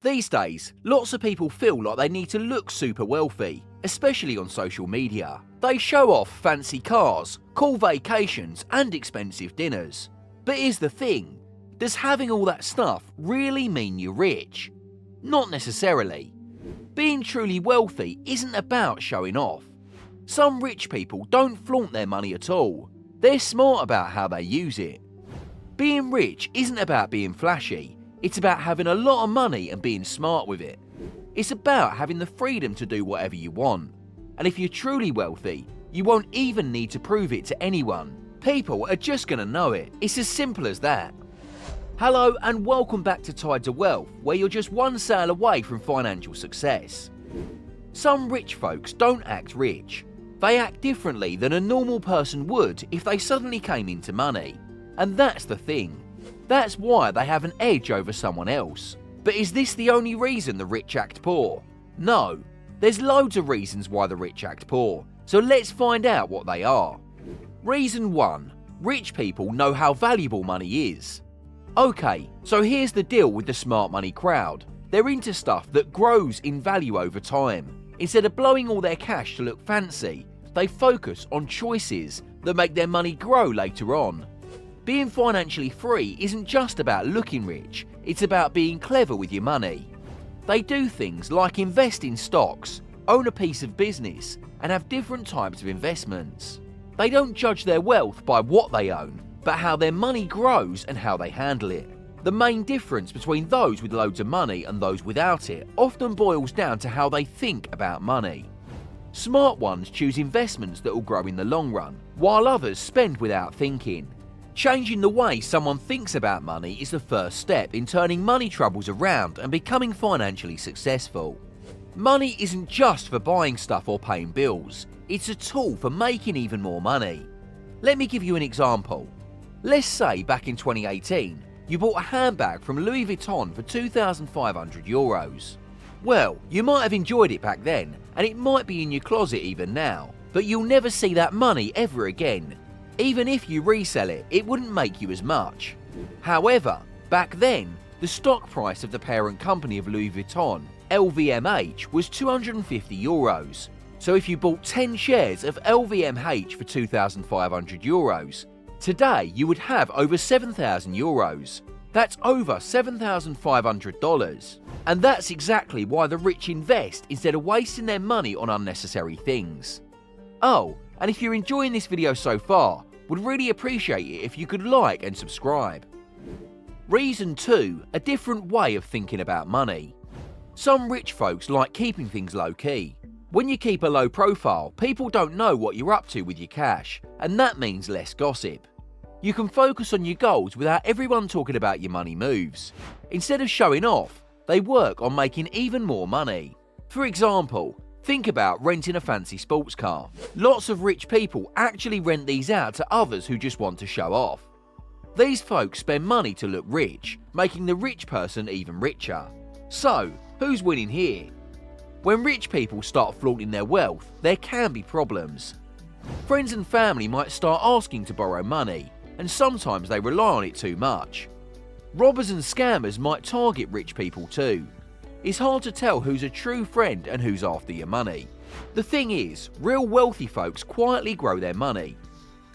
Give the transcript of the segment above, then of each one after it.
These days, lots of people feel like they need to look super wealthy, especially on social media. They show off fancy cars, cool vacations, and expensive dinners. But here's the thing, does having all that stuff really mean you're rich? Not necessarily. Being truly wealthy isn't about showing off. Some rich people don't flaunt their money at all. They're smart about how they use it. Being rich isn't about being flashy. It's about having a lot of money and being smart with it. It's about having the freedom to do whatever you want. And if you're truly wealthy, you won't even need to prove it to anyone. People are just gonna know it. It's as simple as that. Hello and welcome back to Tides of Wealth, where you're just one sale away from financial success. Some rich folks don't act rich. They act differently than a normal person would if they suddenly came into money. And that's the thing. That's why they have an edge over someone else. But is this the only reason the rich act poor? No. There's loads of reasons why the rich act poor, so let's find out what they are. Reason 1. Rich people know how valuable money is. Okay, so here's the deal with the smart money crowd. They're into stuff that grows in value over time. Instead of blowing all their cash to look fancy, they focus on choices that make their money grow later on. Being financially free isn't just about looking rich, it's about being clever with your money. They do things like invest in stocks, own a piece of business, and have different types of investments. They don't judge their wealth by what they own, but how their money grows and how they handle it. The main difference between those with loads of money and those without it often boils down to how they think about money. Smart ones choose investments that will grow in the long run, while others spend without thinking. Changing the way someone thinks about money is the first step in turning money troubles around and becoming financially successful. Money isn't just for buying stuff or paying bills, it's a tool for making even more money. Let me give you an example. Let's say back in 2018, you bought a handbag from Louis Vuitton for €2,500. Well, you might have enjoyed it back then, and it might be in your closet even now, but you'll never see that money ever again. Even if you resell it, it wouldn't make you as much. However, back then, the stock price of the parent company of Louis Vuitton, LVMH, was €250. So if you bought 10 shares of LVMH for €2,500, today you would have over €7,000. That's over $7,500. And that's exactly why the rich invest instead of wasting their money on unnecessary things. Oh, and if you're enjoying this video so far, would really appreciate it if you could like and subscribe. Reason 2. A different way of thinking about money. Some rich folks like keeping things low-key. When you keep a low profile, people don't know what you're up to with your cash, and that means less gossip. You can focus on your goals without everyone talking about your money moves. Instead of showing off, they work on making even more money. For example, think about renting a fancy sports car. Lots of rich people actually rent these out to others who just want to show off. These folks spend money to look rich, making the rich person even richer. So, who's winning here? When rich people start flaunting their wealth, there can be problems. Friends and family might start asking to borrow money, and sometimes they rely on it too much. Robbers and scammers might target rich people too. It's hard to tell who's a true friend and who's after your money. The thing is, real wealthy folks quietly grow their money.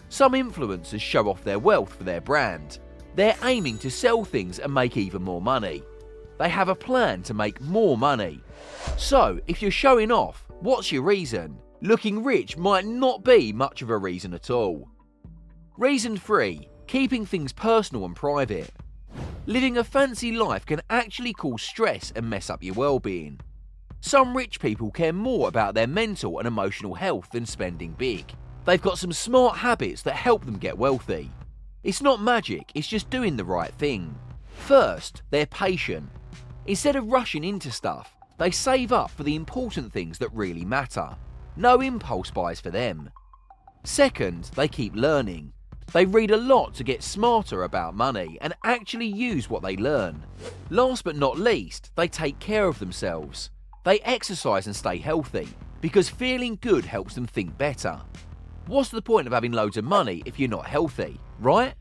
Some influencers show off their wealth for their brand. They're aiming to sell things and make even more money. They have a plan to make more money. So, if you're showing off, what's your reason? Looking rich might not be much of a reason at all. Reason 3. Keeping things personal and private. Living a fancy life can actually cause stress and mess up your well-being. Some rich people care more about their mental and emotional health than spending big. They've got some smart habits that help them get wealthy. It's not magic, it's just doing the right thing. First, they're patient. Instead of rushing into stuff, they save up for the important things that really matter. No impulse buys for them. Second, they keep learning. They read a lot to get smarter about money and actually use what they learn. Last but not least, they take care of themselves. They exercise and stay healthy, because feeling good helps them think better. What's the point of having loads of money if you're not healthy, right?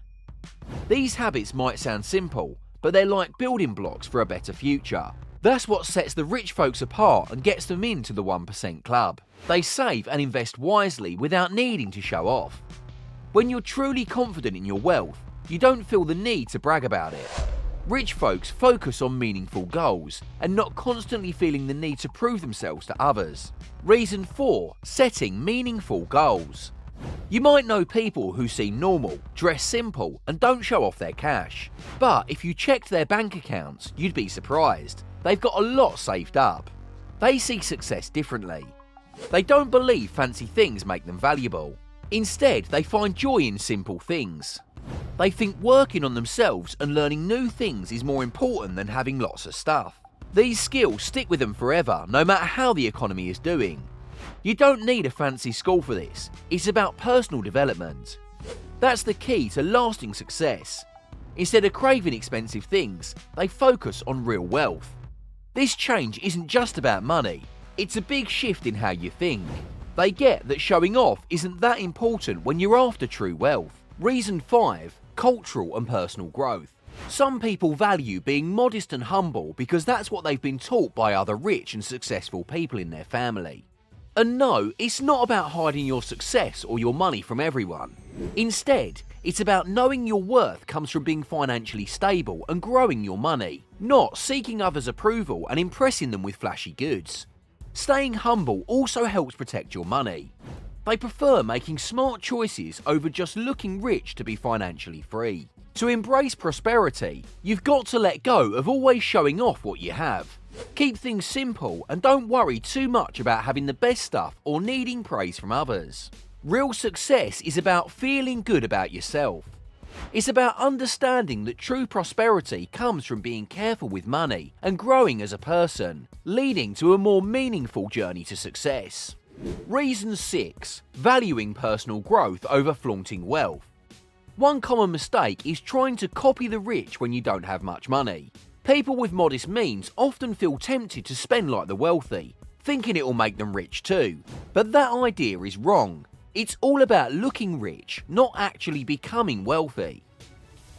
These habits might sound simple, but they're like building blocks for a better future. That's what sets the rich folks apart and gets them into the 1% club. They save and invest wisely without needing to show off. When you're truly confident in your wealth, you don't feel the need to brag about it. Rich folks focus on meaningful goals and not constantly feeling the need to prove themselves to others. Reason 4. Setting meaningful goals. You might know people who seem normal, dress simple, and don't show off their cash. But if you checked their bank accounts, you'd be surprised. They've got a lot saved up. They see success differently. They don't believe fancy things make them valuable. Instead, they find joy in simple things. They think working on themselves and learning new things is more important than having lots of stuff. These skills stick with them forever, no matter how the economy is doing. You don't need a fancy school for this. It's about personal development. That's the key to lasting success. Instead of craving expensive things, they focus on real wealth. This change isn't just about money. It's a big shift in how you think. They get that showing off isn't that important when you're after true wealth. Reason 5. Cultural and personal growth. Some people value being modest and humble because that's what they've been taught by other rich and successful people in their family. And no, it's not about hiding your success or your money from everyone. Instead, it's about knowing your worth comes from being financially stable and growing your money, not seeking others' approval and impressing them with flashy goods. Staying humble also helps protect your money. They prefer making smart choices over just looking rich to be financially free. To embrace prosperity, you've got to let go of always showing off what you have. Keep things simple and don't worry too much about having the best stuff or needing praise from others. Real success is about feeling good about yourself. It's about understanding that true prosperity comes from being careful with money and growing as a person, leading to a more meaningful journey to success. Reason 6. Valuing personal growth over flaunting wealth. One common mistake is trying to copy the rich when you don't have much money. People with modest means often feel tempted to spend like the wealthy, thinking it will make them rich too. But that idea is wrong. It's all about looking rich, not actually becoming wealthy.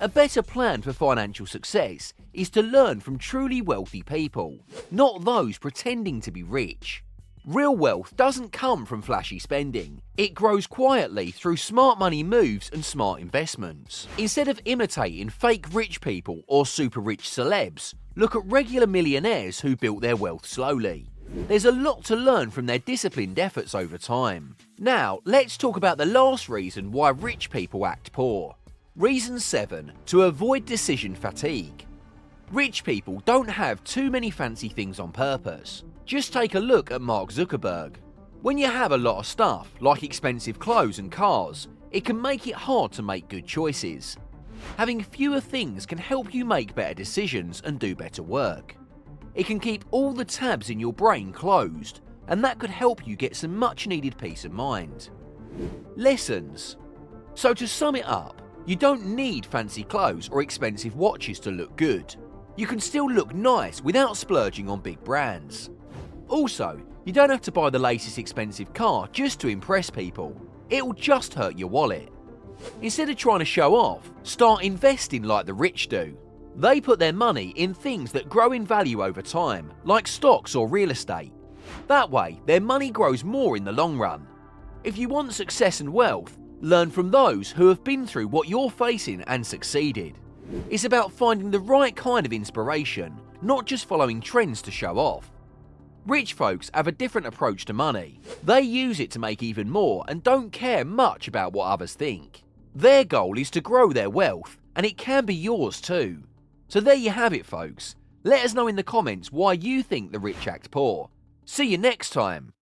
A better plan for financial success is to learn from truly wealthy people, not those pretending to be rich. Real wealth doesn't come from flashy spending. It grows quietly through smart money moves and smart investments. Instead of imitating fake rich people or super rich celebs, look at regular millionaires who built their wealth slowly. There's a lot to learn from their disciplined efforts over time. Now, let's talk about the last reason why rich people act poor. Reason 7. To avoid decision fatigue. Rich people don't have too many fancy things on purpose. Just take a look at Mark Zuckerberg. When you have a lot of stuff, like expensive clothes and cars, it can make it hard to make good choices. Having fewer things can help you make better decisions and do better work. It can keep all the tabs in your brain closed, and that could help you get some much needed peace of mind. Lessons. So to sum it up, you don't need fancy clothes or expensive watches to look good. You can still look nice without splurging on big brands. Also, you don't have to buy the latest expensive car just to impress people. It'll just hurt your wallet. Instead of trying to show off, start investing like the rich do. They put their money in things that grow in value over time, like stocks or real estate. That way, their money grows more in the long run. If you want success and wealth, learn from those who have been through what you're facing and succeeded. It's about finding the right kind of inspiration, not just following trends to show off. Rich folks have a different approach to money. They use it to make even more and don't care much about what others think. Their goal is to grow their wealth, and it can be yours too. So there you have it, folks. Let us know in the comments why you think the rich act poor. See you next time.